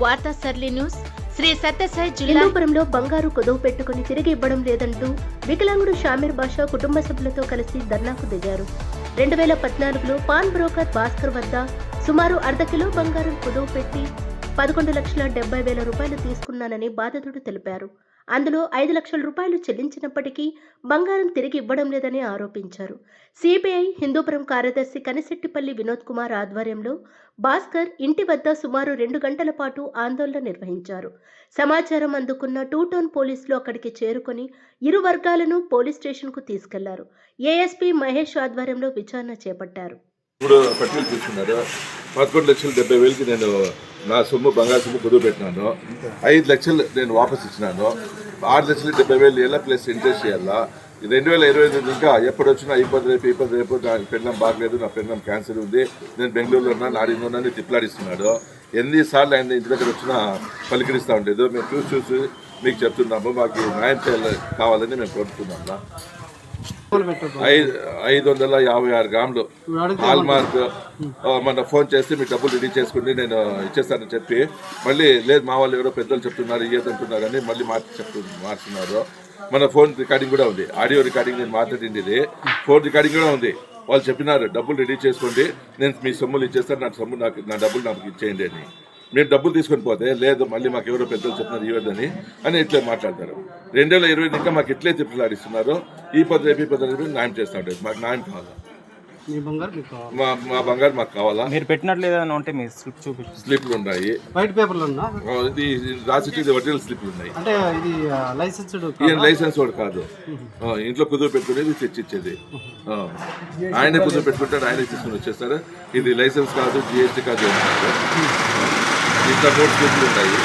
వార్తా surely news. Shri Sathya Sai జిల్లాపురంలో బంగారు కుదువు పెట్టుకుని తిరిగి ఇవ్వడం లేదంటూ వికలాంగుడు షామీర్ బాషా కుటుంబ సభ్యులతో కలిసి ధర్నాకు దిగారు. 2014లో పాన్ బ్రోకర్ భాస్కర్ వద్ద సుమారు అర్ధ కిలో బంగారం కుదువు పెట్టి 11,70,000 రూపాయలు తీసుకున్నానని బాధితుడు తెలిపారు. అందులో 5 లక్షల రూపాయలు చెల్లించినప్పటికీ బంగారం తిరిగి ఇవ్వడం లేదని ఆరోపించారు. సిపిఐ హిందూపురం కార్యదర్శి కనిశెట్టిపల్లి వినోద్ కుమార్ ఆధ్వర్యంలో భాస్కర్ ఇంటి వద్ద సుమారు 2 గంటల పాటు ఆందోళన నిర్వహించారు. సమాచారం అందుకున్న 2 టౌన్ పోలీసులు అక్కడికి చేరుకొని ఇరు వర్గాలను పోలీస్ స్టేషన్కు తీసుకెళ్లారు. ఏఎస్పీ మహేష్ ఆధ్వర్యంలో విచారణ చేపట్టారు. ఇప్పుడు పట్టీలు తీసుకున్నారు. 11,70,000కి నేను నా సొమ్ము బంగారు సొమ్ము కుదువు పెట్టినాను. 5 లక్షలు నేను వాపస్ ఇచ్చినాను. 6,70,000 ఎలా ప్లస్ ఇంట్రెస్ట్ చేయాలా. 2025 ఇంకా ఎప్పుడు వచ్చినా అయిపోతుంది రేపు నా పెన్నం బాగలేదు, నా పెన్నం క్యాన్సర్ ఉంది, నేను బెంగళూరులో ఉన్నా నాడిలో ఉన్నా తిప్పలాడిస్తున్నాడు. ఎన్నిసార్లు ఆయన ఇంటి దగ్గర వచ్చినా పలికరిస్తూ ఉండేది. మేము చూసి మీకు చెప్తున్నాము, మాకు న్యాయం కావాలని మేము కోరుతున్నాము. 556 గ్రాములు హాల్ మార్క్. మన ఫోన్ చేస్తే మీ డబ్బులు రెడీ చేసుకుని నేను ఇచ్చేస్తానని చెప్పి మళ్ళీ లేదు మా వాళ్ళు ఎవరో పెద్దలు చెప్తున్నారు ఇయ్యదంటున్నారు అని మళ్ళీ మార్చున్నారు. మన ఫోన్ రికార్డింగ్ కూడా ఉంది, ఆడియో రికార్డింగ్ నేను మాట్లాడింది, ఫోన్ రికార్డింగ్ కూడా ఉంది. వాళ్ళు చెప్పినారు డబ్బులు రెడీ చేసుకోండి, నేను మీ సొమ్ములు ఇచ్చేస్తాను, నా డబ్బులు నాకు ఇచ్చేయండి అని. మేము డబ్బులు తీసుకొని పోతే లేదు మళ్ళీ మాకు ఎవరో పెద్దలు చెప్తున్నారు ఇవ్వద్దని అని ఇట్లే మాట్లాడతారు. 2020 ఇంకా మాకు ఇట్లే తిప్పలాడిస్తున్నారు. ఈ పద్ధతి న్యాయం చేస్తూ ఉంటుంది. మాకు న్యాయం కావాలా, మా బంగారు మాకు కావాలా. మీరు పెట్టినట్లేదని ఉంటే మీ స్లిప్ చూపించి స్లిప్లు ఉన్నాయి, వైట్ పేపర్లు ఉన్నా ఇది రాసి ఒరిజినల్ స్లిప్లు ఉన్నాయి. అంటే ఇది లైసెన్స్డ్ లైసెన్స్ వాడు కాదు, ఇంట్లో కుదురు పెట్టుకునేది తెచ్చిచ్చేది. ఆయన కుదురు పెట్టుకుంటాడు, ఆయన తీసుకుని వచ్చేస్తారు. ఇది లైసెన్స్ కాదు, జిఎస్టీ కాదు. ఇంకా 3 స్లిప్లు ఉన్నాయి.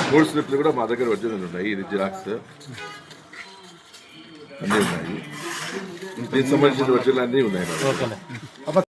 3 స్లిప్లు కూడా మా దగ్గర ఒరిజినల్ ఉన్నాయి. ఇది జిరాక్స్ అన్నీ ఉన్నాయి. దీనికి సంబంధించిన ఒరిజినల్ అన్నీ ఉన్నాయి.